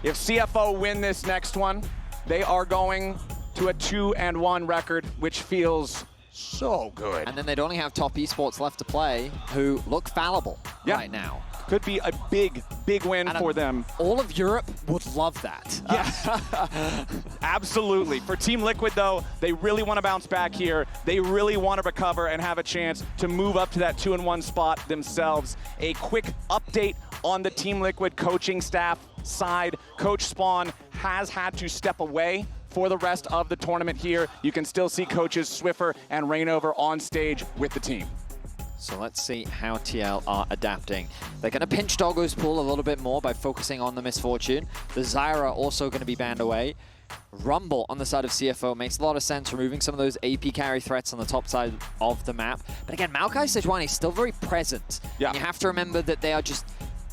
If CFO win this next one, they are going to a 2-1 record, which feels so good. And then they'd only have top esports left to play, who look fallible right now. Could be a big, big win for them. All of Europe would love that. Yes, absolutely. For Team Liquid, though, they really want to bounce back here. They really want to recover and have a chance to move up to that 2-1 spot themselves. A quick update on the Team Liquid coaching staff side. Coach Spawn has had to step away for the rest of the tournament here. You can still see coaches Swiffer and Rainover on stage with the team. So let's see how TL are adapting. They're going to pinch Doggo's pool a little bit more by focusing on the Misfortune. The Zyra also going to be banned away. Rumble on the side of CFO makes a lot of sense, removing some of those AP carry threats on the top side of the map. But again, Maokai Sejuani is still very present. Yeah. And you have to remember that they are just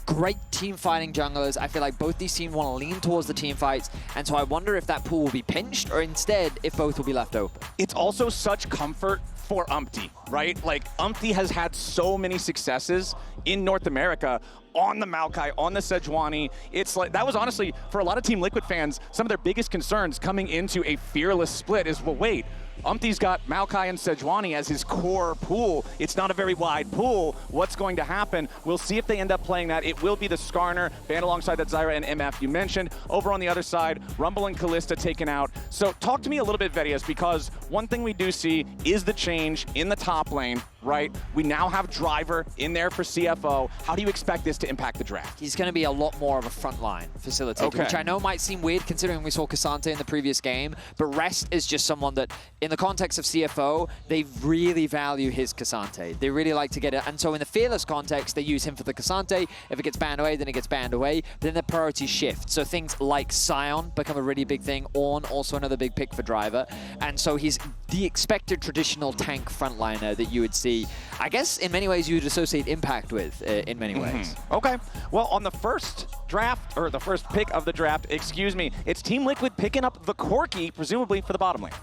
great team fighting junglers. I feel like both these teams want to lean towards the team fights, and so I wonder if that pool will be pinched or instead if both will be left open. It's also such comfort for UmTi, right? Like, UmTi has had so many successes in North America on the Maokai, on the Sejuani. It's like, that was honestly, for a lot of Team Liquid fans, some of their biggest concerns coming into a fearless split is, well, wait, UmTi's got Maokai and Sejuani as his core pool. It's not a very wide pool. What's going to happen? We'll see if they end up playing that. It will be the Skarner, banned alongside that Zyra and MF you mentioned. Over on the other side, Rumble and Kalista taken out. So talk to me a little bit, Vedius, because one thing we do see is the change in the top lane, right? We now have Driver in there for CFO. How do you expect this to impact the draft? He's going to be a lot more of a frontline facilitator, which I know might seem weird considering we saw Cassante in the previous game, but Rest is just someone that, in the context of CFO, they really value his Cassante. They really like to get it, and so in the Fearless context, they use him for the Cassante. If it gets banned away, then it gets banned away. But then the priorities shift. So things like Sion become a really big thing. Ornn, also another big pick for Driver. And so he's the expected traditional tank frontliner that you would see. I guess in many ways you would associate Impact with, in many ways. Okay, well, on the first draft, or the first pick of the draft, excuse me, it's Team Liquid picking up the Corki, presumably for the bottom lane.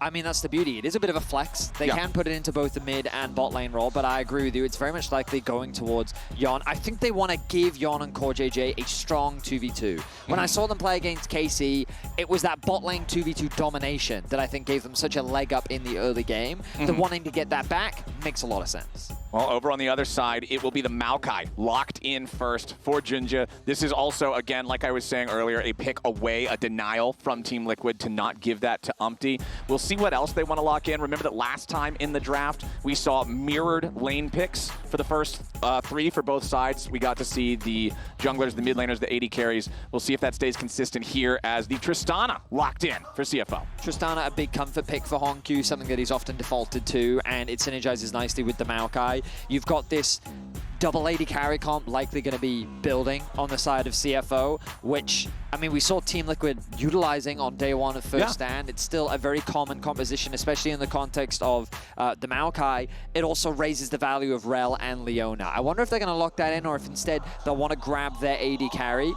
I mean, that's the beauty. It is a bit of a flex. They can put it into both the mid and bot lane role, but I agree with you. It's very much likely going towards Yeon. I think they want to give Yeon and CoreJJ a strong 2v2. When I saw them play against KC, it was that bot lane 2v2 domination that I think gave them such a leg up in the early game. The wanting to get that back makes a lot of sense. Well, over on the other side, it will be the Maokai locked in first for JunJia. This is also, again, like I was saying earlier, a pick away, a denial from Team Liquid to not give that to UmTi. We'll see what else they want to lock in. Remember that last time in the draft, we saw mirrored lane picks for the first 3 for both sides. We got to see the junglers, the mid laners, the AD carries. We'll see if that stays consistent here as the Tristana locked in for CFO. Tristana, a big comfort pick for hongQ, something that he's often defaulted to, and it synergizes nicely with the Maokai. You've got this double AD carry comp likely going to be building on the side of CFO, which, I mean, we saw Team Liquid utilizing on day one of first stand. It's still a very common composition, especially in the context of the Maokai. It also raises the value of Rel and Leona. I wonder if they're going to lock that in or if instead they'll want to grab their AD carry.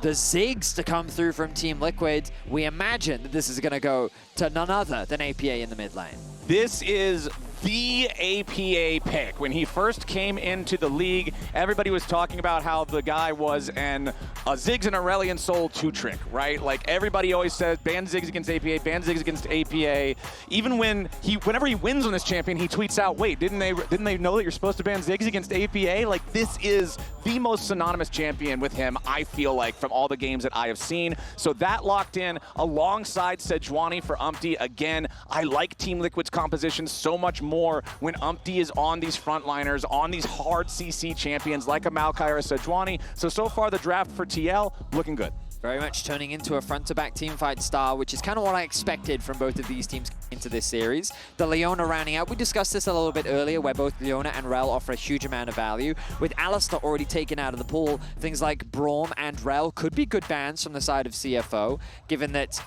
The Ziggs to come through from Team Liquid, we imagine that this is going to go to none other than APA in the mid lane. This is the APA pick. When he first came into the league, everybody was talking about how the guy was a Ziggs and Aurelion Soul 2-trick, right? Like, everybody always says, ban Ziggs against APA, ban Ziggs against APA. Even whenever he wins on this champion, he tweets out, wait, didn't they know that you're supposed to ban Ziggs against APA? Like, this is the most synonymous champion with him, I feel like, from all the games that I have seen. So that locked in alongside Sejuani for UmTi. Again, I like Team Liquid's composition so much more when UmTi is on these frontliners, on these hard CC champions like a Maokai or a Sejuani. So far the draft for TL, looking good. Very much turning into a front-to-back teamfight style, which is kind of what I expected from both of these teams into this series. The Leona rounding out, we discussed this a little bit earlier, where both Leona and Rel offer a huge amount of value. With Alistar already taken out of the pool, things like Braum and Rel could be good bans from the side of CFO, given that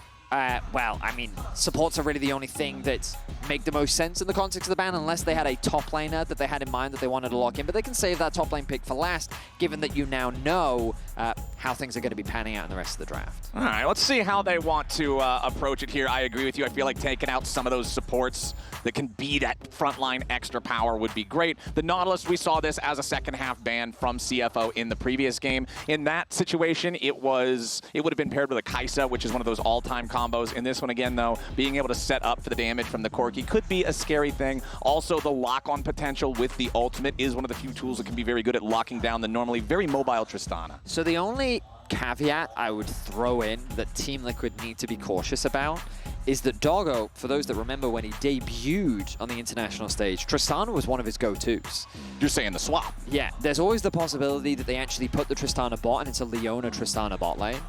well, I mean, supports are really the only thing that make the most sense in the context of the ban, unless they had a top laner that they had in mind that they wanted to lock in. But they can save that top lane pick for last, given that you now know how things are going to be panning out in the rest of the draft. All right, let's see how they want to approach it here. I agree with you. I feel like taking out some of those supports that can be that frontline extra power would be great. The Nautilus, we saw this as a second half ban from CFO in the previous game. In that situation, it would have been paired with a Kaisa, which is one of those all-time combos. In this one again, though, being able to set up for the damage from the Corki could be a scary thing. Also, the lock-on potential with the ultimate is one of the few tools that can be very good at locking down the normally very mobile Tristana. So the only caveat I would throw in that Team Liquid need to be cautious about is that Doggo, for those that remember when he debuted on the international stage, Tristana was one of his go-tos. You're saying the swap? Yeah, there's always the possibility that they actually put the Tristana bot and it's a Leona Tristana bot lane.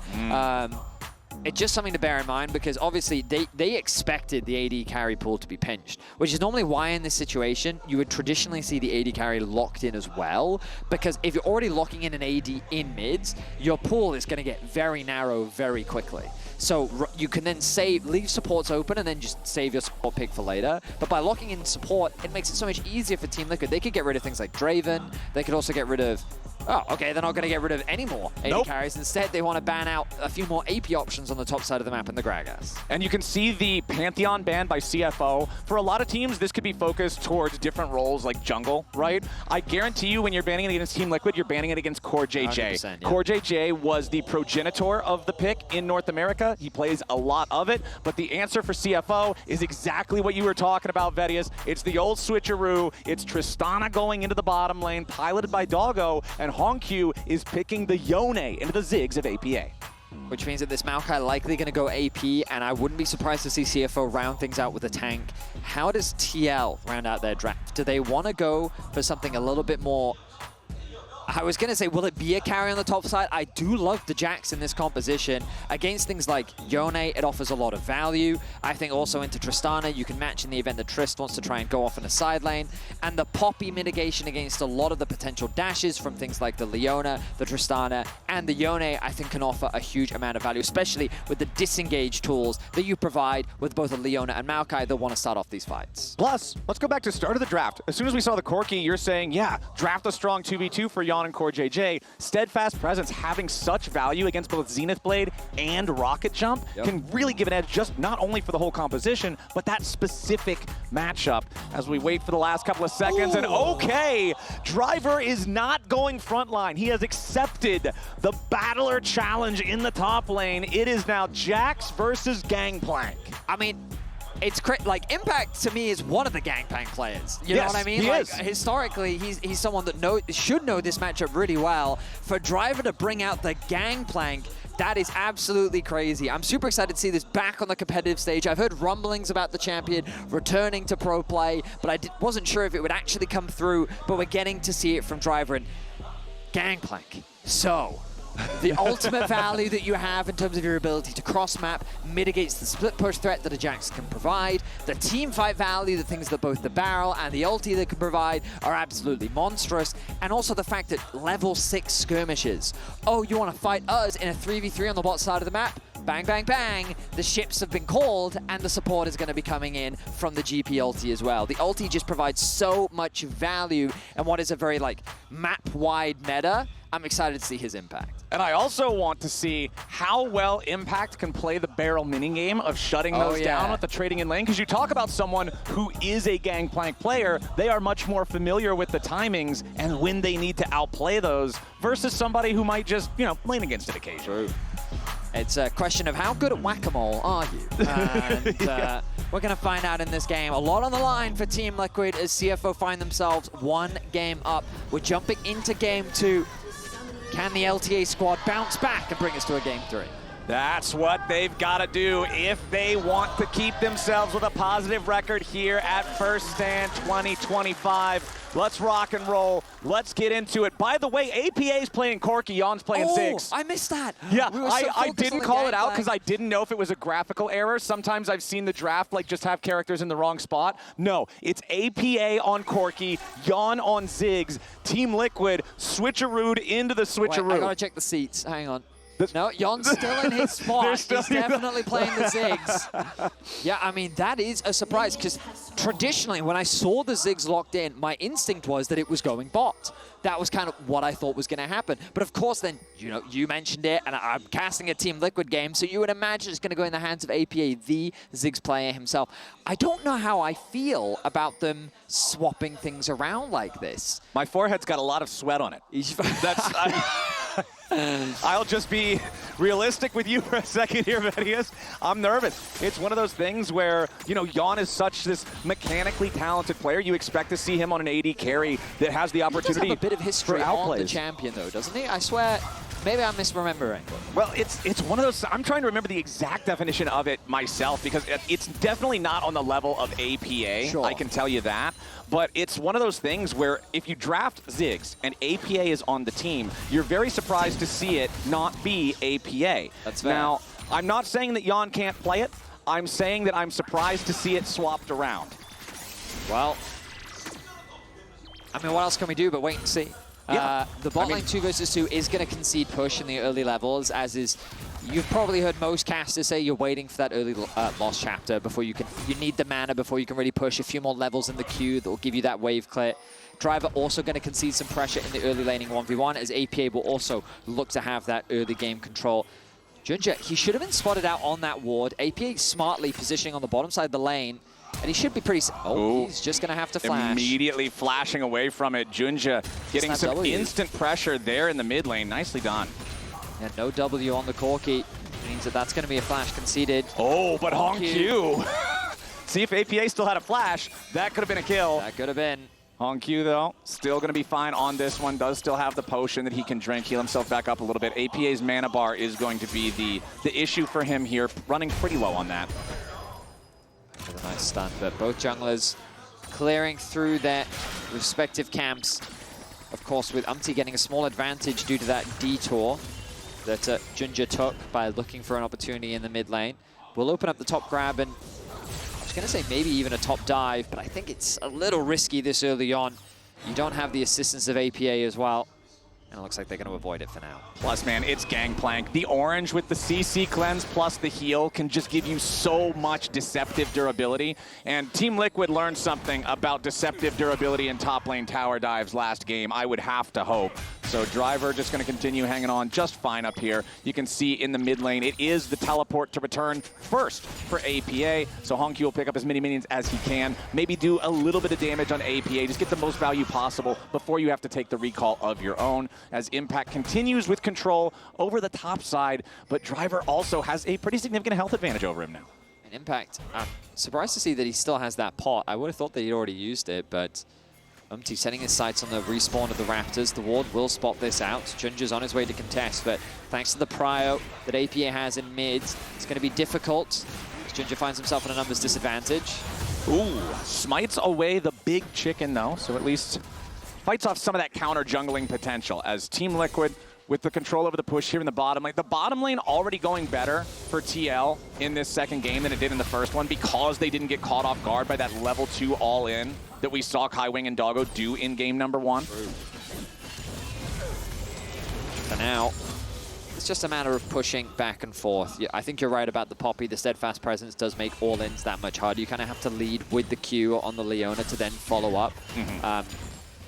It's just something to bear in mind because obviously they expected the AD carry pool to be pinched, which is normally why in this situation you would traditionally see the AD carry locked in as well, because if you're already locking in an AD in mids, your pool is going to get very narrow very quickly. So you can then leave supports open and then just save your support pick for later. But by locking in support, it makes it so much easier for Team Liquid. They could get rid of things like Draven. They could also get rid of... Oh, okay, they're not going to get rid of any more AD carries. Instead, they want to ban out a few more AP options on the top side of the map in the Gragas. And you can see the Pantheon ban by CFO. For a lot of teams, this could be focused towards different roles like jungle, right? I guarantee you when you're banning it against Team Liquid, you're banning it against CoreJJ. Yeah. CoreJJ was the progenitor of the pick in North America. He plays a lot of it, but the answer for CFO is exactly what you were talking about, Vedius. It's the old switcheroo. It's Tristana going into the bottom lane, piloted by Doggo, and hongQ is picking the Yone into the Ziggs of APA. Which means that this Maokai likely going to go AP, and I wouldn't be surprised to see CFO round things out with a tank. How does TL round out their draft? Do they want to go for something a little bit more... I was going to say, will it be a carry on the top side? I do love the Jax in this composition. Against things like Yone, it offers a lot of value. I think also into Tristana, you can match in the event that Trist wants to try and go off in a side lane. And the Poppy mitigation against a lot of the potential dashes from things like the Leona, the Tristana, and the Yone, I think can offer a huge amount of value, especially with the disengage tools that you provide with both a Leona and Maokai that want to start off these fights. Plus, let's go back to the start of the draft. As soon as we saw the Corki, you're saying, yeah, draft a strong 2v2 for Yeon and CoreJJ. Steadfast Presence having such value against both Zenith Blade and Rocket Jump can really give an edge just not only for the whole composition, but that specific matchup. As we wait for the last couple of seconds, and okay, Driver is not going frontline. He has accepted the Battler challenge in the top lane. It is now Jax versus Gangplank. I mean, it's like Impact to me is one of the Gangplank players. You know what I mean? He like is. Historically, he's someone that should know this matchup really well. For Driver to bring out the Gangplank, that is absolutely crazy. I'm super excited to see this back on the competitive stage. I've heard rumblings about the champion returning to pro play, but I wasn't sure if it would actually come through, but we're getting to see it from Driver and Gangplank. So, the ultimate value that you have in terms of your ability to cross-map mitigates the split push threat that a Jax can provide. The team fight value, the things that both the barrel and the ulti that can provide are absolutely monstrous. And also the fact that level 6 skirmishes. Oh, you want to fight us in a 3v3 on the bot side of the map? Bang, bang, bang. The ships have been called and the support is going to be coming in from the GP ulti as well. The ulti just provides so much value and what is a very like map-wide meta. I'm excited to see his impact. And I also want to see how well Impact can play the barrel minigame of shutting those down with the trading in lane. Because you talk about someone who is a Gangplank player, they are much more familiar with the timings and when they need to outplay those versus somebody who might just, you know, lane against it occasionally. True. It's a question of how good at whack-a-mole are you? And we're going to find out in this game. A lot on the line for Team Liquid as CFO find themselves one game up. We're jumping into game 2. Can the LTA squad bounce back and bring us to a game 3? That's what they've got to do if they want to keep themselves with a positive record here at First Stand 2025. Let's rock and roll. Let's get into it. By the way, APA's playing Corki, Yeon's playing Ziggs. I missed that. Yeah, we I didn't call it out because I didn't know if it was a graphical error. Sometimes I've seen the draft like just have characters in the wrong spot. No, it's APA on Corki, Yeon on Ziggs, Team Liquid switcherooed into the switcheroo. Wait, I gotta check the seats. Hang on. No, Yeon's still in his spot. He's definitely playing the Ziggs. Yeah, I mean, that is a surprise, because traditionally, when I saw the Ziggs locked in, my instinct was that it was going bot. That was kind of what I thought was going to happen. But of course, then, you know, you mentioned it, and I'm casting a Team Liquid game, so you would imagine it's going to go in the hands of APA, the Ziggs player himself. I don't know how I feel about them swapping things around like this. My forehead's got a lot of sweat on it. I'll just be realistic with you for a second here, Vedius. I'm nervous. It's one of those things where, you know, Yeon is such this mechanically talented player. You expect to see him on an AD carry that has the opportunity. He does have a bit of history on the champion, though, doesn't he? I swear, maybe I'm misremembering. Well, it's one of those. I'm trying to remember the exact definition of it myself, because it's definitely not on the level of APA. Sure. I can tell you that. But it's one of those things where if you draft Ziggs and APA is on the team, you're very surprised to see it not be APA. That's fair. Now, I'm not saying that Yeon can't play it. I'm saying that I'm surprised to see it swapped around. Well, I mean, what else can we do but wait and see? Yeah. The bot lane 2 versus 2 is going to concede push in the early levels, as is, you've probably heard most casters say you're waiting for that early lost chapter before you need the mana before you can really push a few more levels in the queue that will give you that wave clear. Driver also going to concede some pressure in the early laning 1v1, as APA will also look to have that early game control. JunJia, he should have been spotted out on that ward. APA smartly positioning on the bottom side of the lane, and he should be pretty... Oh, he's just going to have to flash. Immediately flashing away from it. JunJia getting some instant pressure there in the mid lane. Nicely done. Yeah, no W on the Corki. Means that that's going to be a flash conceded. Oh, but hongQ. See, if APA still had a flash, that could have been a kill. That could have been. hongQ, though, still going to be fine on this one. Does still have the potion that he can drink, heal himself back up a little bit. APA's mana bar is going to be the issue for him here, running pretty low on that. With a nice stun, but both junglers clearing through their respective camps. Of course, with UmTi getting a small advantage due to that detour that JunJia took by looking for an opportunity in the mid lane. We'll open up the top grab, and I was going to say maybe even a top dive, but I think it's a little risky this early on. You don't have the assistance of APA as well, and it looks like they're going to avoid it for now. Plus, man, it's Gangplank. The orange with the CC cleanse plus the heal can just give you so much deceptive durability. And Team Liquid learned something about deceptive durability in top lane tower dives last game, I would have to hope. So Driver just going to continue hanging on just fine up here. You can see in the mid lane, it is the teleport to return first for APA. So hongQ will pick up as many minions as he can. Maybe do a little bit of damage on APA. Just get the most value possible before you have to take the recall of your own. As Impact continues with control over the top side, but Driver also has a pretty significant health advantage over him now. And Impact, I'm surprised to see that he still has that pot. I would have thought that he'd already used it, but UmTi setting his sights on the respawn of the Raptors. The ward will spot this out. JunJia's on his way to contest, but thanks to the prio that APA has in mid, it's going to be difficult as JunJia finds himself in a numbers disadvantage. Ooh, smites away the big chicken though, so at least fights off some of that counter jungling potential as Team Liquid with the control over the push here in the bottom lane. The bottom lane already going better for TL in this second game than it did in the first one because they didn't get caught off guard by that level 2 all-in that we saw Kaiwing and Doggo do in game number 1. For now, it's just a matter of pushing back and forth. I think you're right about the Poppy. The steadfast presence does make all-ins that much harder. You kind of have to lead with the Q on the Leona to then follow up.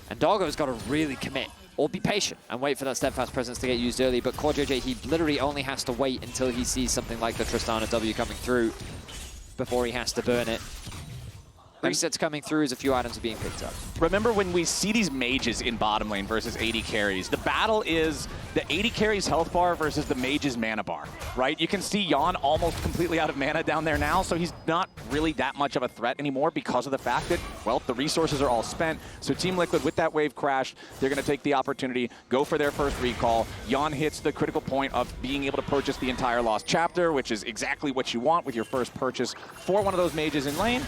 And Doggo's got to really commit or be patient and wait for that steadfast presence to get used early. But CoreJJ, he literally only has to wait until he sees something like the Tristana W coming through before he has to burn it. Resets coming through as a few items are being picked up. Remember when we see these mages in bottom lane versus AD carries, the battle is the AD carries health bar versus the mage's mana bar, right? You can see Yeon almost completely out of mana down there now, so he's not really that much of a threat anymore because of the fact that, well, the resources are all spent. So Team Liquid, with that wave crash, they're going to take the opportunity, go for their first recall. Yeon hits the critical point of being able to purchase the entire lost chapter, which is exactly what you want with your first purchase for one of those mages in lane.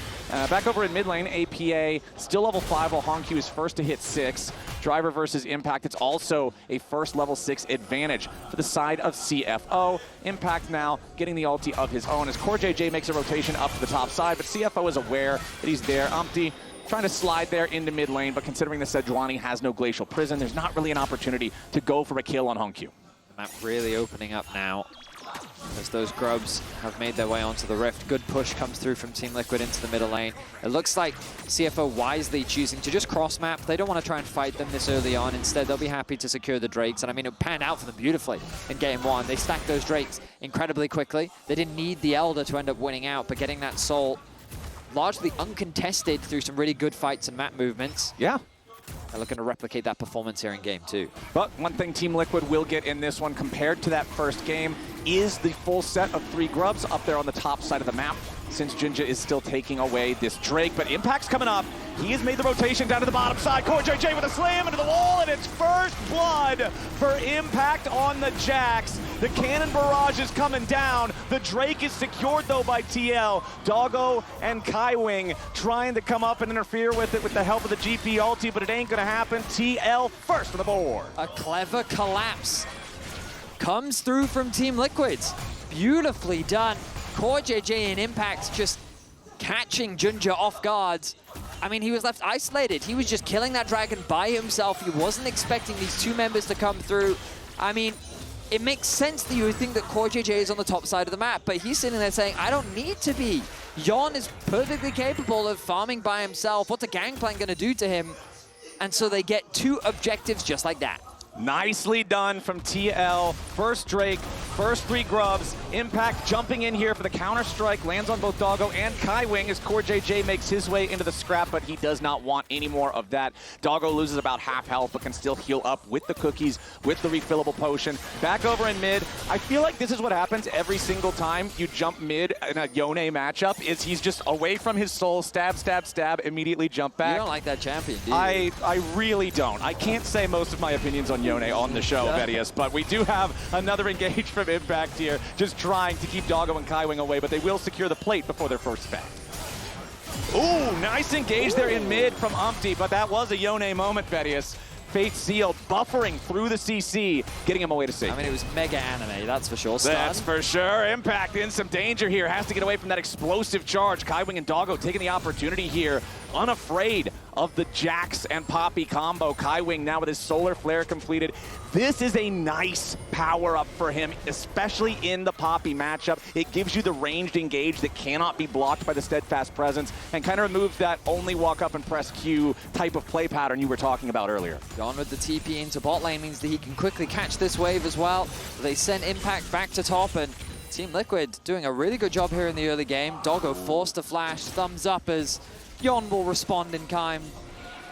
Back over in mid lane, APA still level 5 while hongQ is first to hit 6. Driver versus Impact, it's also a first level 6 advantage for the side of CFO. Impact now getting the ulti of his own as CoreJJ makes a rotation up to the top side, but CFO is aware that he's there. UmTi trying to slide there into mid lane, but considering the Sejuani has no Glacial Prison, there's not really an opportunity to go for a kill on hongQ. Map really opening up now as those grubs have made their way onto the rift. Good push comes through from Team Liquid into the middle lane. It looks like CFO wisely choosing to just cross map. They don't want to try and fight them this early on. Instead, they'll be happy to secure the Drakes. And I mean, it panned out for them beautifully in game one. They stacked those Drakes incredibly quickly. They didn't need the Elder to end up winning out, but getting that Soul largely uncontested through some really good fights and map movements. Yeah. They're looking to replicate that performance here in game two. But one thing Team Liquid will get in this one compared to that first game is the full set of 3 grubs up there on the top side of the map, since JunJia is still taking away this Drake. But Impact's coming up. He has made the rotation down to the bottom side. CoreJJ with a slam into the wall, and it's first blood for Impact on the Jax. The cannon barrage is coming down. The Drake is secured, though, by TL. Doggo and Kaiwing trying to come up and interfere with it with the help of the GP ulti, but it ain't going to happen. TL first on the board. A clever collapse comes through from Team Liquids. Beautifully done. CoreJJ and Impact just catching JunJia off guard. I mean, he was left isolated. He was just killing that dragon by himself. He wasn't expecting these 2 members to come through. I mean, it makes sense that you would think that CoreJJ is on the top side of the map, but he's sitting there saying, I don't need to be. Yeon is perfectly capable of farming by himself. What's a Gangplank going to do to him? And so they get 2 objectives just like that. Nicely done from TL. First Drake, first 3 grubs. Impact jumping in here for the counter-strike. Lands on both Doggo and Kaiwing as CoreJJ makes his way into the scrap, but he does not want any more of that. Doggo loses about half health, but can still heal up with the cookies, with the refillable potion. Back over in mid. I feel like this is what happens every single time you jump mid in a Yone matchup, is he's just away from his soul, stab, stab, stab, immediately jump back. You don't like that champion, do you? I really don't. I can't say most of my opinions on Yone on the show, Vedius, but we do have another engage from Impact here, just trying to keep Doggo and Kaiwing away, but they will secure the plate before their first back. Ooh, nice engage there in mid from UmTi, but that was a Yone moment, Vedius. Fate sealed, buffering through the CC, getting him away to safety. I mean, it was mega anime, that's for sure. Stun. That's for sure. Impact in some danger here. Has to get away from that explosive charge. Kaiwing and Doggo taking the opportunity here, unafraid of the Jax and Poppy combo. Kaiwing now with his Solar Flare completed. This is a nice power-up for him, especially in the Poppy matchup. It gives you the ranged engage that cannot be blocked by the Steadfast Presence and kind of removes that only walk up and press Q type of play pattern you were talking about earlier. Gone with the TP into bot lane means that he can quickly catch this wave as well. They send Impact back to top, and Team Liquid doing a really good job here in the early game. Doggo forced to flash, thumbs up as Yeon will respond in time.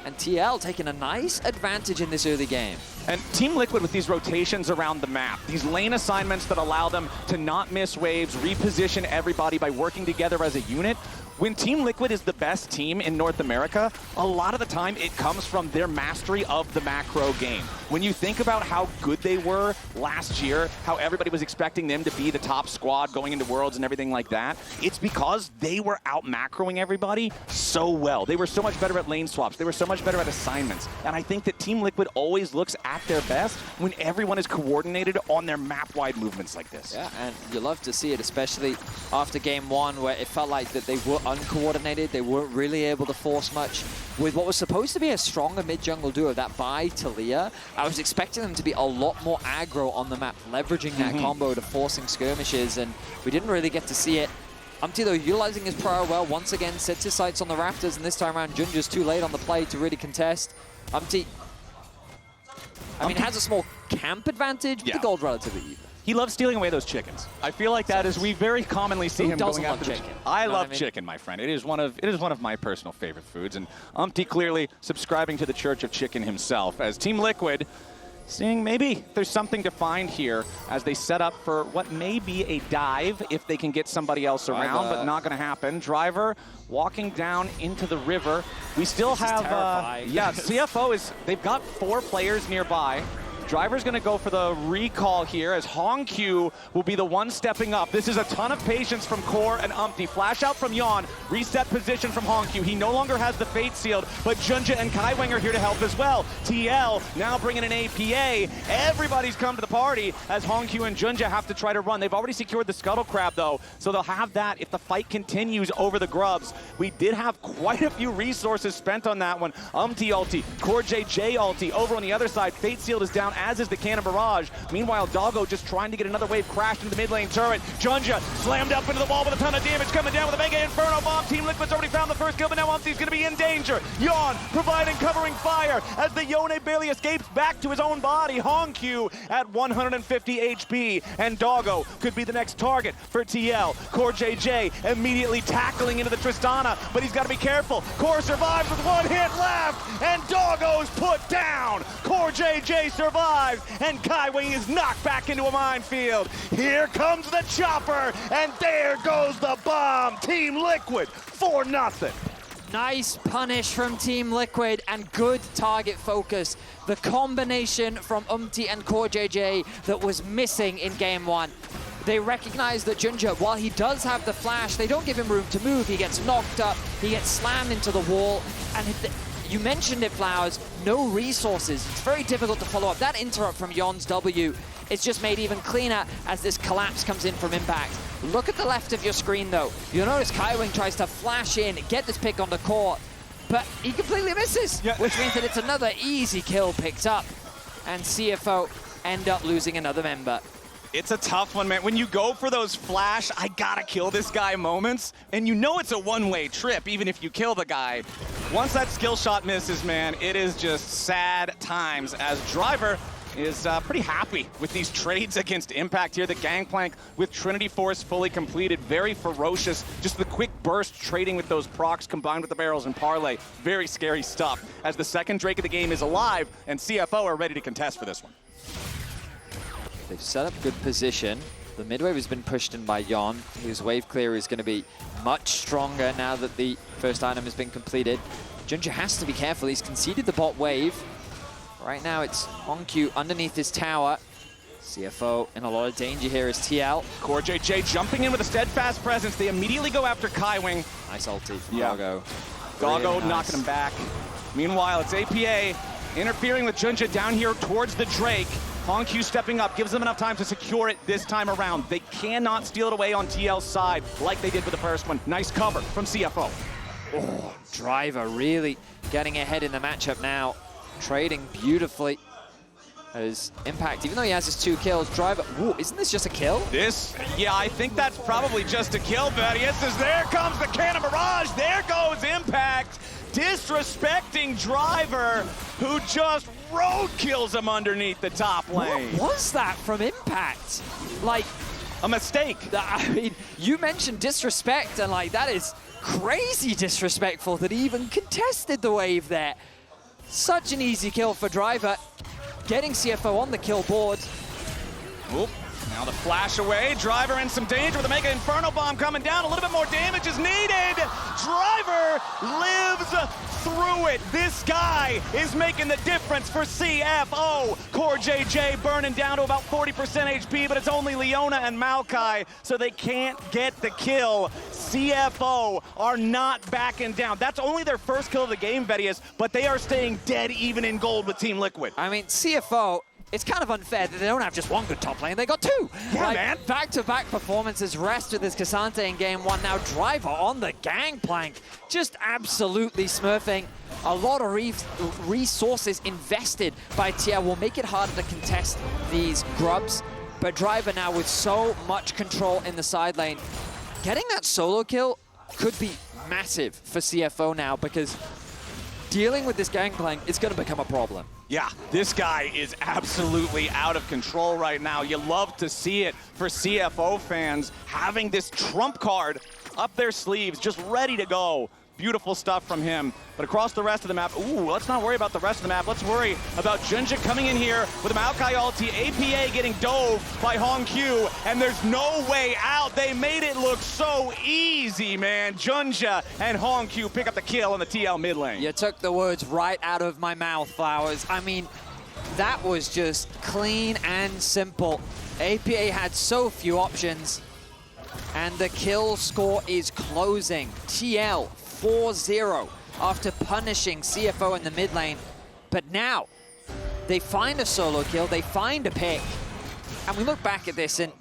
And TL taking a nice advantage in this early game. And Team Liquid with these rotations around the map, these lane assignments that allow them to not miss waves, reposition everybody by working together as a unit. When Team Liquid is the best team in North America, a lot of the time it comes from their mastery of the macro game. When you think about how good they were last year, how everybody was expecting them to be the top squad going into Worlds and everything like that, it's because they were out macroing everybody so well. They were so much better at lane swaps. They were so much better at assignments. And I think that Team Liquid always looks at their best when everyone is coordinated on their map-wide movements like this. Yeah, and you love to see it, especially after game one, where it felt like that they were uncoordinated. They weren't really able to force much with what was supposed to be a stronger mid-jungle duo, that Bai Talia. I was expecting them to be a lot more aggro on the map, leveraging that combo to forcing skirmishes, and we didn't really get to see it. UmTi, though, utilizing his prior well, once again sets his sights on the Raptors, and this time around, JunJia's too late on the play to really contest. UmTi, I mean, has a small camp advantage, but the gold relatively even. He loves stealing away those chickens. I feel like that is, we very commonly see him going after chicken. I love chicken, my friend. It is one of my personal favorite foods, and UmTi clearly subscribing to the Church of Chicken himself, as Team Liquid seeing maybe there's something to find here as they set up for what may be a dive if they can get somebody else around, but not going to happen. Driver walking down into the river. We still have, yeah, CFO is, they've got 4 players nearby. Driver's going to go for the recall here as hongQ will be the one stepping up. This is a ton of patience from Core and UmTi. Flash out from Yeon, reset position from hongQ. He no longer has the Fate sealed, but JunJia and Kaiwing are here to help as well. TL now bringing an APA. Everybody's come to the party as hongQ and JunJia have to try to run. They've already secured the Scuttle Crab though, so they'll have that if the fight continues over the grubs. We did have quite a few resources spent on that one. UmTi ulti, CoreJJ ulti. Over on the other side, Fate sealed is down as is the Cannon Barrage. Meanwhile, Doggo just trying to get another wave crashed into the mid lane turret. JunJia slammed up into the wall with a ton of damage coming down with a Mega Inferno Bomb. Team Liquid's already found the first kill, but now UmTi's going to be in danger. Yeon providing covering fire as the Yone barely escapes back to his own body. hongQ at 150 HP, and Doggo could be the next target for TL. CoreJJ immediately tackling into the Tristana, but he's got to be careful. Core survives with one hit left, and Doggo's put down. CoreJJ survives, and Kaiwing is knocked back into a minefield. Here comes the chopper, and there goes the bomb. Team Liquid, 4-0. Nice punish from Team Liquid and good target focus. The combination from UmTi and CoreJJ that was missing in game one. They recognize that JunJia, while he does have the flash, they don't give him room to move. He gets knocked up, he gets slammed into the wall, and you mentioned it, Flowers, no resources. It's very difficult to follow up. That interrupt from Yeon's W is just made even cleaner as this collapse comes in from Impact. Look at the left of your screen, though. You'll notice Kaiwing tries to flash in, get this pick on the core, but he completely misses, which means that it's another easy kill picked up, and CFO end up losing another member. It's a tough one, man. When you go for those flash, I gotta kill this guy moments, and you know it's a one-way trip, even if you kill the guy. Once that skill shot misses, man, it is just sad times, as Driver is pretty happy with these trades against Impact here. The Gangplank with Trinity Force fully completed, very ferocious. Just the quick burst trading with those procs combined with the barrels and parlay. Very scary stuff, as the second Drake of the game is alive, and CFO are ready to contest for this one. They've set up good position. The mid wave has been pushed in by Yeon, whose wave clear is going to be much stronger now that the first item has been completed. JunJia has to be careful. He's conceded the bot wave. Right now it's hongQ underneath his tower. CFO in a lot of danger here is TL. CoreJJ jumping in with a steadfast presence. They immediately go after Kaiwing. Nice ulti from Doggo. Doggo Really nice. knocking him back. Meanwhile, it's APA interfering with JunJia down here towards the Drake. hongQ stepping up, gives them enough time to secure it this time around. They cannot steal it away on TL's side like they did with the first one. Nice cover from CFO. Oh, Driver really getting ahead in the matchup now. Trading beautifully. As Impact, even though he has his 2 kills, Driver, ooh, isn't this just a kill? Yeah, I think that's probably just a kill, buddy. There comes the Cannon Barrage. There goes Impact. Disrespecting Driver, who just road kills him underneath the top lane. What was that from Impact? Like, a mistake. I mean, you mentioned disrespect, and like, that is crazy disrespectful that he even contested the wave there. Such an easy kill for Driver, getting CFO on the kill board. Oop. Now the flash away, Driver in some danger with a Mega Inferno Bomb coming down. A little bit more damage is needed. Driver lives through it. This guy is making the difference for CFO. CoreJJ burning down to about 40% HP, but it's only Leona and Maokai, so they can't get the kill. CFO are not backing down. That's only their first kill of the game, Vedius, but they are staying dead even in gold with Team Liquid. I mean, CFO, it's kind of unfair that they don't have just one good top lane, they got 2. Yeah, man. Back-to-back performances, rest with this Cassante in game 1. Now Driver on the Gangplank, just absolutely smurfing. A lot of resources invested by TL will make it harder to contest these grubs, but Driver now with so much control in the side lane, getting that solo kill could be massive for CFO now, because dealing with this Gangplank is going to become a problem. Yeah, this guy is absolutely out of control right now. You love to see it for CFO fans, having this trump card up their sleeves, just ready to go. Beautiful stuff from him. But across the rest of the map, ooh, let's not worry about the rest of the map. Let's worry about JunJia coming in here with a Maokai ulti, APA getting dove by hongQ, and there's no way out. They made it look so easy, man. JunJia and hongQ pick up the kill on the TL mid lane. You took the words right out of my mouth, Flowers. I mean, that was just clean and simple. APA had so few options, and the kill score is closing. TL 4-0 after punishing CFO in the mid lane. But now, they find a solo kill, they find a pick, and we look back at this, and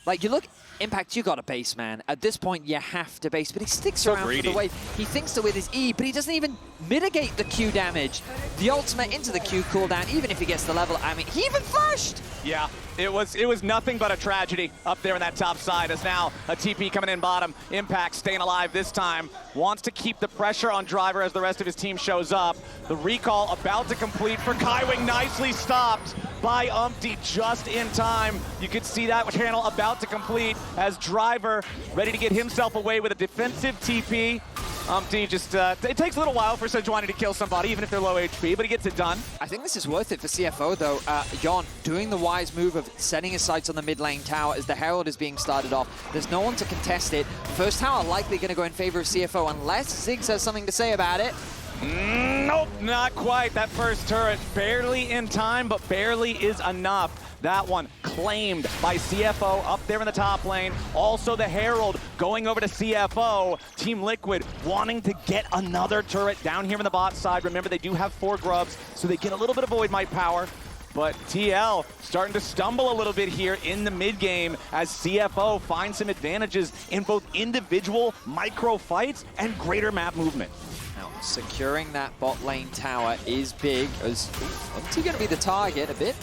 Like, you look, Impact, you got a base, man. At this point, you have to base, but he sticks So around greedy. for the wave. He thinks to with his E, but he doesn't even mitigate the Q damage. The ultimate into the Q cooldown, even if he gets the level. I mean, he even flashed! Yeah, it was nothing but a tragedy up there in that top side. As now a TP coming in bottom. Impact staying alive this time. Wants to keep the pressure on Driver as the rest of his team shows up. The recall about to complete for Kaiwing, nicely stopped by UmTi just in time. You could see that channel about to complete as Driver ready to get himself away with a defensive TP. UmTi just, it takes a little while for Sejuani to kill somebody, even if they're low HP, but he gets it done. I think this is worth it for CFO, though. Yeon doing the wise move of setting his sights on the mid lane tower as the Herald is being started off. There's no one to contest it. First tower likely going to go in favor of CFO, unless Ziggs has something to say about it. Nope, not quite. That first turret barely in time, but barely is enough. That one claimed by CFO up there in the top lane. Also the Herald going over to CFO. Team Liquid wanting to get another turret down here in the bot side. Remember, they do have 4 grubs, so they get a little bit of Void Might power. But TL starting to stumble a little bit here in the mid game as CFO finds some advantages in both individual micro fights and greater map movement. Now, securing that bot lane tower is big, as UmTi going to be the target a bit.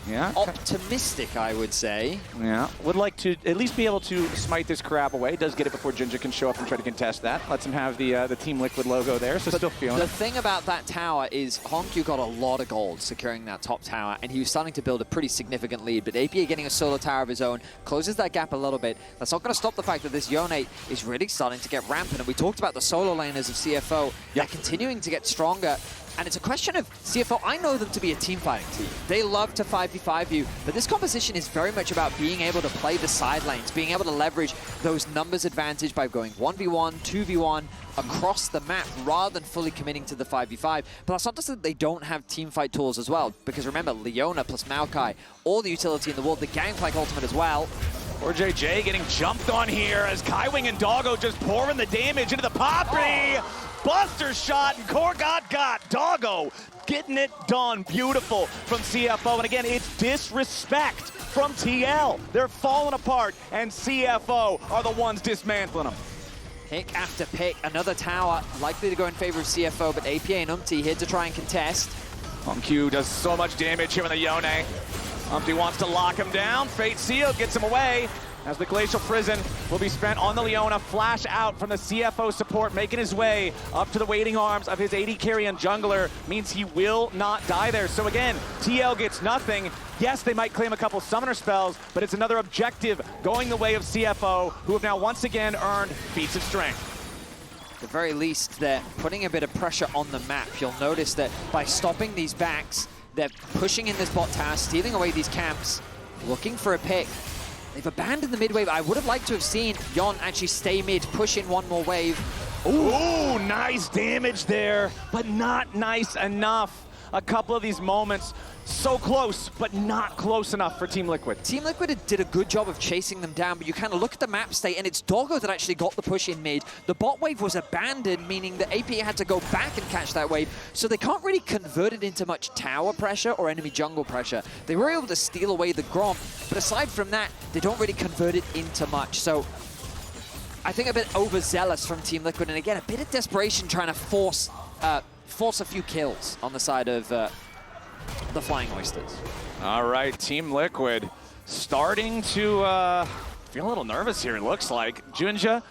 Yeah. Optimistic, I would say. Yeah. Would like to at least be able to smite this crab away. Does get it before JunJia can show up and try to contest that. Lets him have the Team Liquid logo there, so still feeling the it. thing about that tower is hongQ got a lot of gold securing that top tower, and he was starting to build a pretty significant lead, but APA getting a solo tower of his own closes that gap a little bit. That's not going to stop the fact that this Yone is really starting to get rampant, and we talked about the solo laners of CFO. They're continuing to get stronger. And it's a question of CFO, I know them to be a team fighting team. They love to 5v5 you, but this composition is very much about being able to play the side lanes, being able to leverage those numbers advantage by going 1v1, 2v1 across the map rather than fully committing to the 5v5. But that's not to say that they don't have team fight tools as well, because remember, Leona plus Maokai, all the utility in the world, the Gangplank ultimate as well. CoreJJ getting jumped on here as Kaiwing and Doggo just pouring the damage into the Poppy. Buster shot and Core got. Doggo getting it done. Beautiful from CFO. And again, it's disrespect from TL. They're falling apart, and CFO are the ones dismantling them. Pick after pick. Another tower likely to go in favor of CFO, but APA and UmTi here to try and contest. hongQ does so much damage here with the Yone. UmTi wants to lock him down. Fate Seal gets him away as the Glacial Prison will be spent on the Leona. Flash out from the CFO support, making his way up to the waiting arms of his AD carry and jungler. Means he will not die there. So again, TL gets nothing. Yes, they might claim a couple summoner spells, but it's another objective going the way of CFO, who have now once again earned feats of strength. At the very least, they're putting a bit of pressure on the map. You'll notice that by stopping these backs, they're pushing in this bot tower, stealing away these camps, looking for a pick. They've abandoned the mid wave. I would have liked to have seen Yeon actually stay mid, push in one more wave. Ooh, nice damage there, but not nice enough. A couple of these moments, so close, but not close enough for Team Liquid. Team Liquid did a good job of chasing them down, but you kind of look at the map state, and it's Doggo that actually got the push in mid. The bot wave was abandoned, meaning that APA had to go back and catch that wave, so they can't really convert it into much tower pressure or enemy jungle pressure. They were able to steal away the Grom, but aside from that, they don't really convert it into much. So I think a bit overzealous from Team Liquid, and again, a bit of desperation trying to force a few kills on the side of the Flying Oysters. All right, Team Liquid starting to feel a little nervous here, it looks like. JunJia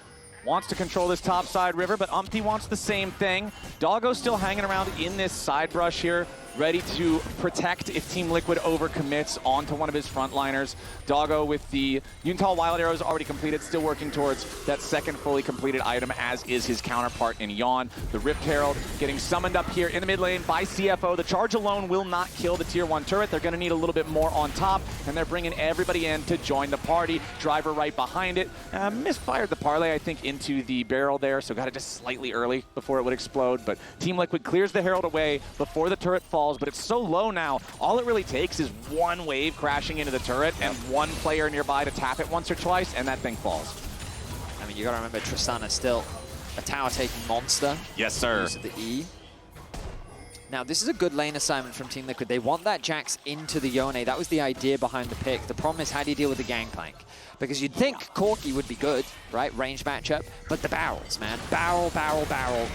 wants to control this top side river, but UmTi wants the same thing. Doggo still hanging around in this side brush here, ready to protect if Team Liquid overcommits onto one of his frontliners. Doggo with the UmTi Wild Arrows already completed, still working towards that second fully completed item, as is his counterpart in Yeon. The Rift Herald getting summoned up here in the mid lane by CFO. The charge alone will not kill the tier 1 turret. They're going to need a little bit more on top, and they're bringing everybody in to join the party. Driver right behind it. Misfired the parlay, I think, into the barrel there, so got it just slightly early before it would explode. But Team Liquid clears the Herald away before the turret falls, but it's so low now, all it really takes is one wave crashing into the turret and one player nearby to tap it once or twice, and that thing falls. I mean, you gotta remember, Tristana still a tower-taking monster. Yes, sir. Use of the E. Now, this is a good lane assignment from Team Liquid. They want that Jax into the Yone. That was the idea behind the pick. The problem is, how do you deal with the Gangplank? Because you'd think Corki would be good, right? Range matchup. But the barrels, man. Barrel, barrel, barrel.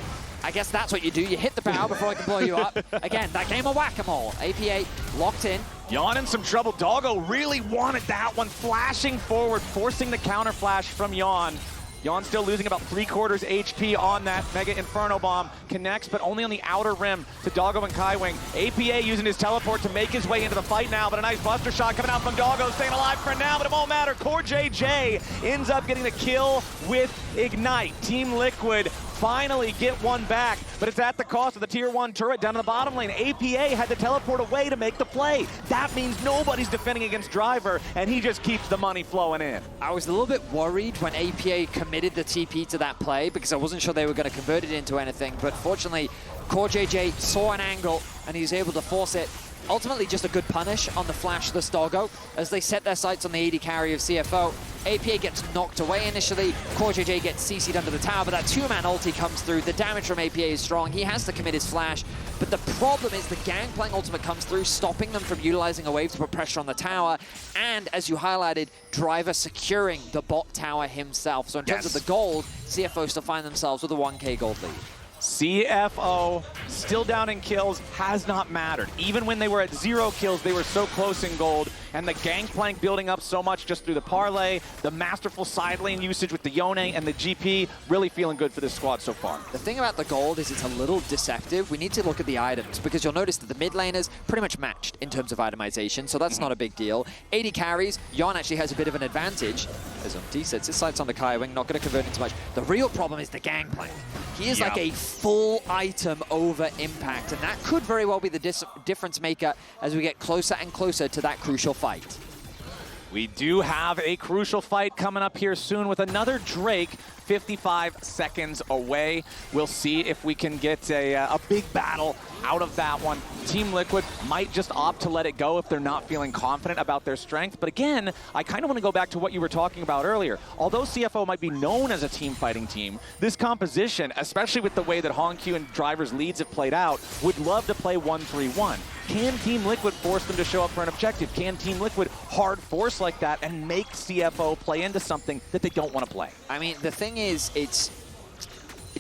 I guess that's what you do. You hit the barrel before it can blow you up. Again, that game of whack-a-mole. APA locked in. Yeon in some trouble. Doggo really wanted that one. Flashing forward, forcing the counter flash from Yeon. Yeon still losing about 3/4 HP on that Mega Inferno Bomb. Connects, but only on the outer rim to Doggo and Kaiwing. APA using his teleport to make his way into the fight now, but a nice buster shot coming out from Doggo, staying alive for now, but it won't matter. CoreJJ ends up getting the kill with Ignite. Team Liquid finally get one back, but it's at the cost of the tier 1 turret down in the bottom lane. APA had to teleport away to make the play. That means nobody's defending against Driver, and he just keeps the money flowing in. I was a little bit worried when APA committed the TP to that play because I wasn't sure they were going to convert it into anything, but fortunately, CoreJJ saw an angle and he was able to force it. Ultimately, just a good punish on the flashless Doggo as they set their sights on the AD carry of CFO. APA gets knocked away initially. CoreJJ gets CC'd under the tower, but that two-man ulti comes through. The damage from APA is strong. He has to commit his flash, but the problem is the Gangplank ultimate comes through, stopping them from utilizing a wave to put pressure on the tower, and as you highlighted, Driver securing the bot tower himself. So in terms of the gold, CFO still find themselves with a 1K gold lead. CFO still down in kills, has not mattered. Even when they were at 0 kills, they were so close in gold, and the Gangplank building up so much just through the parlay, the masterful side lane usage with the Yone and the GP, really feeling good for this squad so far. The thing about the gold is it's a little deceptive. We need to look at the items, because you'll notice that the mid laners pretty much matched in terms of itemization, so that's not a big deal. 80 carries, Yeon actually has a bit of an advantage, as UmTi sets his sights on the Kaiwing, not going to convert into much. The real problem is the Gangplank. He is like a full item over impact, and that could very well be the difference maker as we get closer and closer to that crucial fight. We do have a crucial fight coming up here soon with another Drake, 55 seconds away. We'll see if we can get a big battle out of that one. Team Liquid might just opt to let it go if they're not feeling confident about their strength. But again, I kind of want to go back to what you were talking about earlier. Although CFO might be known as a team fighting team, this composition, especially with the way that hongQ and Driver's leads have played out, would love to play 1-3-1. Can Team Liquid force them to show up for an objective? Can Team Liquid hard force like that and make CFO play into something that they don't want to play? I mean, the thing is, it's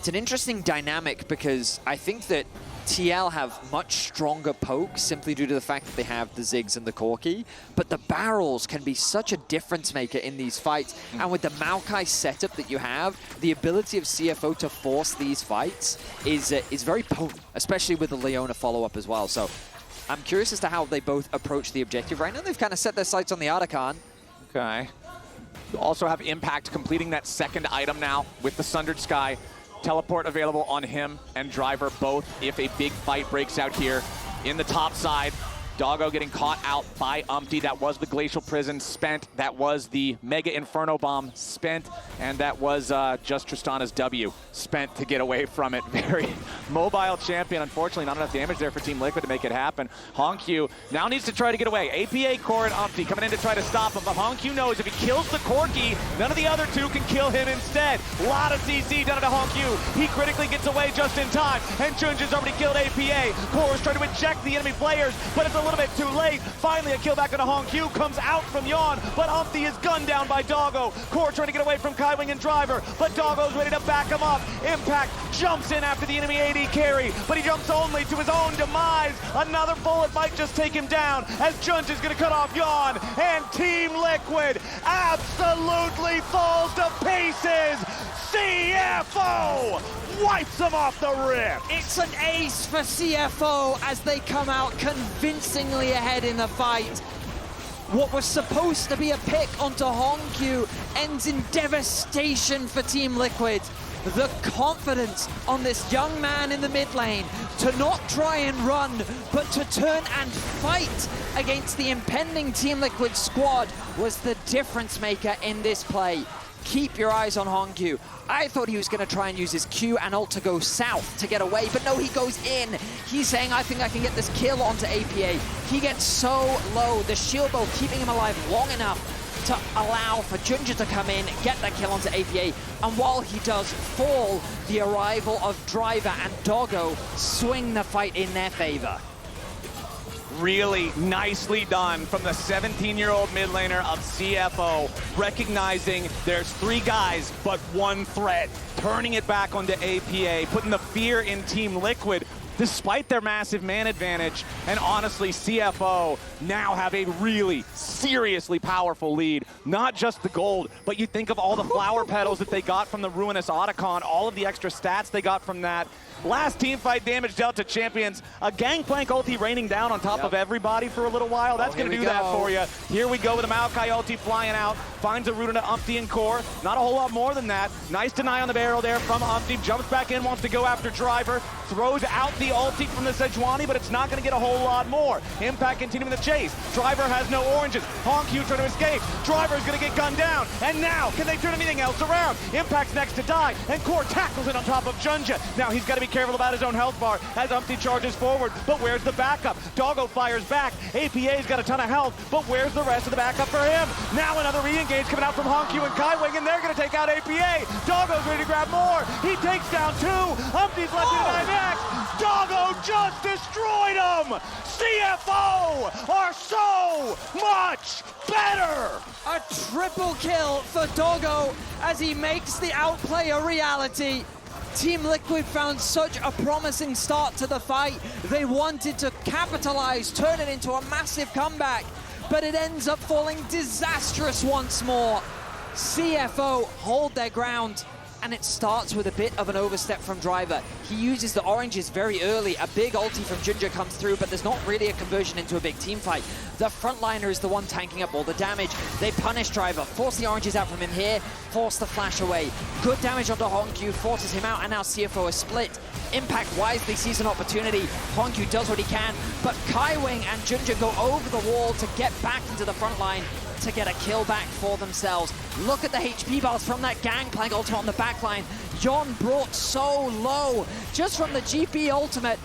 an interesting dynamic because I think that TL have much stronger poke simply due to the fact that they have the Ziggs and the Corki, but the barrels can be such a difference maker in these fights, and with the Maokai setup that you have, the ability of CFO to force these fights is very potent, especially with the Leona follow-up as well. So I'm curious as to how they both approach the objective. Right now they've kind of set their sights on the Artican. Okay. You also have Impact completing that second item now with the Sundered Sky. Teleport available on him and Driver both if a big fight breaks out here in the top side. Doggo getting caught out by UmTi. That was the Glacial Prison spent. That was the Mega Inferno Bomb spent. And that was just Tristana's W spent to get away from it. Very mobile champion. Unfortunately, not enough damage there for Team Liquid to make it happen. hongQ now needs to try to get away. APA, Core, and UmTi coming in to try to stop him. But hongQ knows if he kills the Corki, none of the other two can kill him instead. A lot of CC done to hongQ. He critically gets away just in time. And JunJia's already killed APA. Core's trying to eject the enemy players, but it's a little bit too late. Finally, a kill back on hongQ comes out from Yeon, but UmTi is gunned down by Doggo. Core trying to get away from Kaiwing and Driver, but Doggo's ready to back him up. Impact jumps in after the enemy AD carry, but he jumps only to his own demise. Another bullet might just take him down as JunJia's gonna cut off Yeon, and Team Liquid absolutely falls to pieces. CFO wipes them off the rip. It's an ace for CFO as they come out convincingly ahead in the fight. What was supposed to be a pick onto hongQ ends in devastation for Team Liquid. The confidence on this young man in the mid lane to not try and run, but to turn and fight against the impending Team Liquid squad was the difference maker in this play. Keep your eyes on hongQ. I thought he was going to try and use his Q and ult to go south to get away, but no, he goes in. He's saying, I think I can get this kill onto APA. He gets so low, the shield bow keeping him alive long enough to allow for JunJia to come in, get that kill onto APA, and while he does fall, the arrival of Driver and Doggo swing the fight in their favor. Really nicely done from the 17-year-old mid laner of CFO, recognizing there's 3 guys but 1 threat, turning it back onto APA, putting the fear in Team Liquid, despite their massive man advantage. And honestly, CFO now have a really seriously powerful lead. Not just the gold, but you think of all the flower petals that they got from the Ruinous Otacon, all of the extra stats they got from that. Last team fight damage dealt to champions. A Gangplank ulti raining down on top of everybody for a little while. That's going to do that for you. Here we go with a Maokai ulti flying out. Finds a root into UmTi and Core. Not a whole lot more than that. Nice deny on the barrel there from UmTi. Jumps back in, wants to go after Driver. Throws out the ulti from the Sejuani, but it's not going to get a whole lot more. Impact continuing the chase. Driver has no oranges. hongQ trying to escape. Driver's going to get gunned down. And now, can they turn anything else around? Impact's next to die, and Core tackles it on top of JunJia. Now he's got to be careful about his own health bar as UmTi charges forward, but where's the backup? Doggo fires back. APA's got a ton of health, but where's the rest of the backup for him? Now another re-engage coming out from hongQ and Kaiwing, and they're going to take out APA. Doggo's ready to grab more. He takes down 2. UmTi's left in 9x. Doggo just destroyed him. CFO are so much better. A triple kill for Doggo as he makes the outplay a reality. Team Liquid found such a promising start to the fight. They wanted to capitalize, turn it into a massive comeback, but it ends up falling disastrous once more. CFO hold their ground, and it starts with a bit of an overstep from Driver. He uses the oranges very early. A big ulti from JunJia comes through, but there's not really a conversion into a big team fight. The frontliner is the one tanking up all the damage. They punish Driver, force the oranges out from him here, force the flash away. Good damage onto hongQ, forces him out, and now CFO is split. Impact wisely sees an opportunity. hongQ does what he can, but Kaiwing and JunJia go over the wall to get back into the front line to get a kill back for themselves. Look at the HP bars from that Gangplank ultimate on the backline. Yeon brought so low just from the GP ultimate,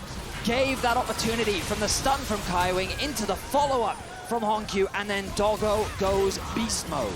gave that opportunity from the stun from Kaiwing into the follow-up from hongQ, and then Doggo goes beast mode.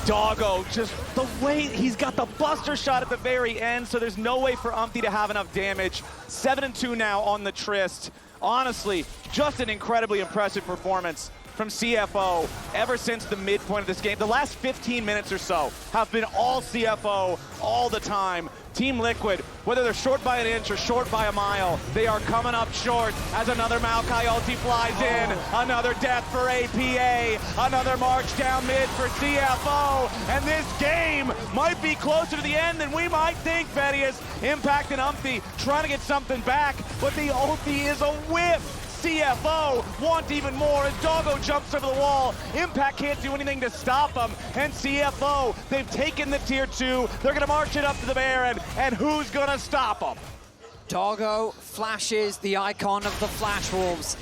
Doggo, just the way he's got the buster shot at the very end, so there's no way for UmTi to have enough damage. 7-2 now on the Trist. Honestly, just an incredibly impressive performance from CFO ever since the midpoint of this game. The last 15 minutes or so have been all CFO all the time. Team Liquid, whether they're short by an inch or short by a mile, they are coming up short as another Maokai ulti flies in. Another death for APA. Another march down mid for CFO. And this game might be closer to the end than we might think, Vedius. Impact and UmTi trying to get something back, but the ulti is a whiff. CFO want even more as Doggo jumps over the wall. Impact can't do anything to stop him. And CFO, they've taken the tier 2. They're going to march it up to the Baron. And who's going to stop them? Doggo flashes the icon of the Flash Wolves.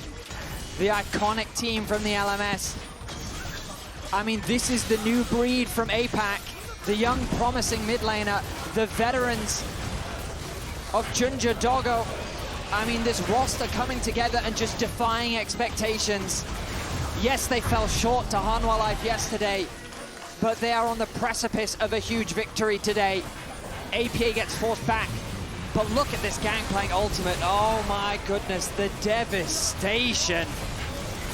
The iconic team from the LMS. I mean, this is the new breed from APAC. The young, promising mid laner. The veterans of JunJia, Doggo. I mean, this roster coming together and just defying expectations. Yes, they fell short to Hanwha Life yesterday, but they are on the precipice of a huge victory today. APA gets forced back, but look at this Gangplank ultimate. Oh my goodness, the devastation.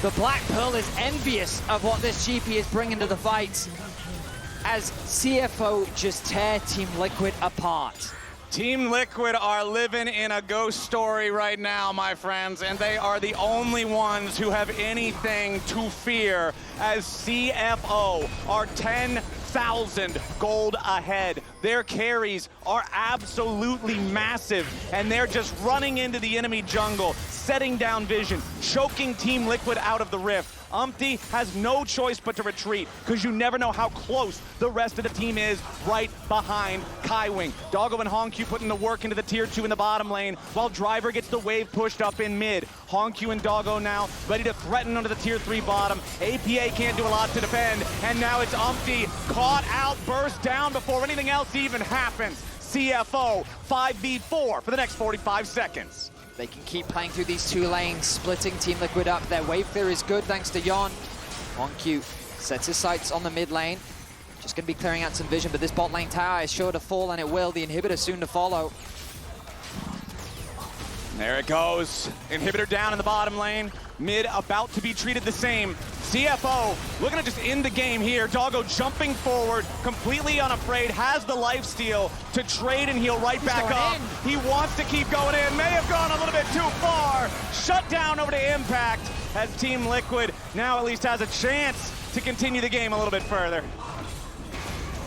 The Black Pearl is envious of what this GP is bringing to the fight as CFO just tear Team Liquid apart. Team Liquid are living in a ghost story right now, my friends, and they are the only ones who have anything to fear as CFO are 10,000 gold ahead. Their carries are absolutely massive, and they're just running into the enemy jungle, setting down vision, choking Team Liquid out of the rift. UmTi has no choice but to retreat, because you never know how close the rest of the team is right behind Kaiwing. Doggo and hongQ putting the work into the tier 2 in the bottom lane, while Driver gets the wave pushed up in mid. hongQ and Doggo now ready to threaten under the tier 3 bottom. APA can't do a lot to defend, and now it's UmTi caught out, burst down before anything else even happens. CFO 5v4 for the next 45 seconds. They can keep playing through these 2 lanes, splitting Team Liquid up. Their wave clear is good thanks to Yeon. hongQ Sets his sights on the mid lane. Just going to be clearing out some vision, but this bot lane tower is sure to fall, and it will. The inhibitor soon to follow. There it goes. Inhibitor down in the bottom lane. Mid about to be treated the same. CFO looking to just end the game here. Doggo jumping forward, completely unafraid, has the lifesteal to trade and heal right back up. He wants to keep going in. May have gone a little bit too far. Shut down over to Impact as Team Liquid now at least has a chance to continue the game a little bit further.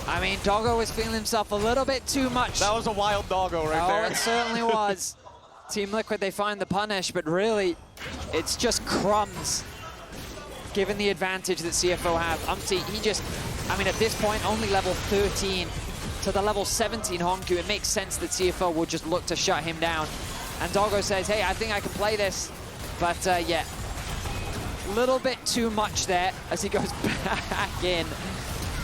I mean, Doggo was feeling himself a little bit too much. That was a wild Doggo right there. Oh, it certainly was. Team Liquid, they find the punish, but really, it's just crumbs, given the advantage that CFO have. UmTi, he just, I mean, at this point, only level 13 to the level 17 hongQ. It makes sense that CFO will just look to shut him down. And Doggo says, hey, I think I can play this. But yeah, a little bit too much there as he goes back in.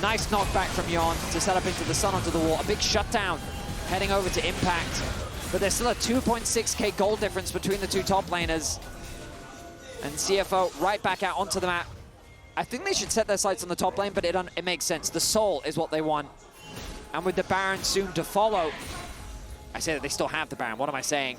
Nice knockback from Yeon to set up into the sun onto the wall. A big shutdown heading over to Impact. But there's still a 2.6k gold difference between the two top laners. And CFO right back out onto the map. I think they should set their sights on the top lane, but it makes sense. The Seoul is what they want. And with the Baron soon to follow, I say that they still have the Baron. What am I saying?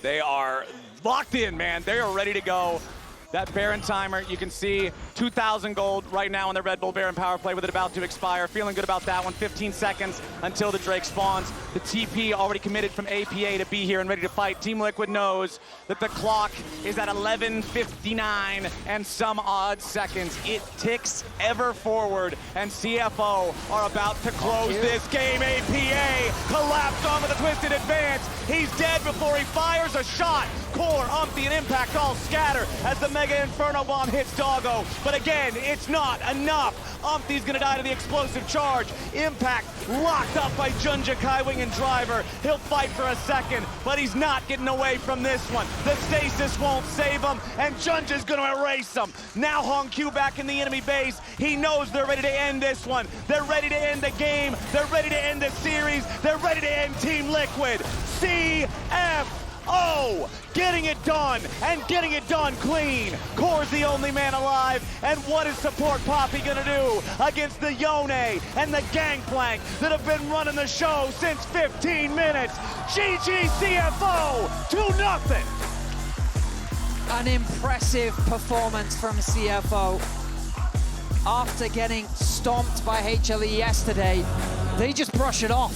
They are locked in, man. They are ready to go. That Baron timer, you can see 2,000 gold right now on the Red Bull Baron power play with it about to expire. Feeling good about that one. 15 seconds until the Drake spawns. The TP already committed from APA to be here and ready to fight. Team Liquid knows that the clock is at 11:59 and some odd seconds. It ticks ever forward, and CFO are about to close this game. APA collapsed on with a twisted advance. He's dead before he fires a shot. Core, UmTi, and Impact all scatter as the Mega Inferno Bomb hits Doggo. But again, it's not enough. UmTi's gonna die to the explosive charge. Impact locked up by JunJia, Kaiwing, and Driver. He'll fight for a second, but he's not getting away from this one. The stasis won't save him, and JunJia's gonna erase him. Now hongQ back in the enemy base. He knows they're ready to end this one. They're ready to end the game. They're ready to end the series. They're ready to end Team Liquid. CFO getting it done, and getting it done clean. Core's the only man alive, and what is Support Poppy gonna do against the Yone and the Gangplank that have been running the show since 15 minutes? GG CFO, 2-0. An impressive performance from CFO. After getting stomped by HLE yesterday, they just brush it off,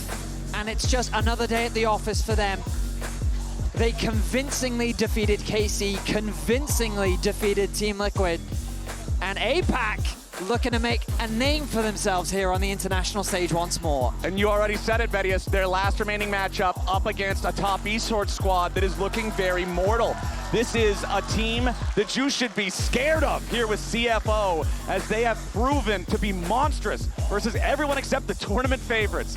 and it's just another day at the office for them. They convincingly defeated KC, convincingly defeated Team Liquid, and APAC looking to make a name for themselves here on the international stage once more. And you already said it, Vedius, their last remaining matchup up against a top esports squad that is looking very mortal. This is a team that you should be scared of here with CFO, as they have proven to be monstrous versus everyone except the tournament favorites.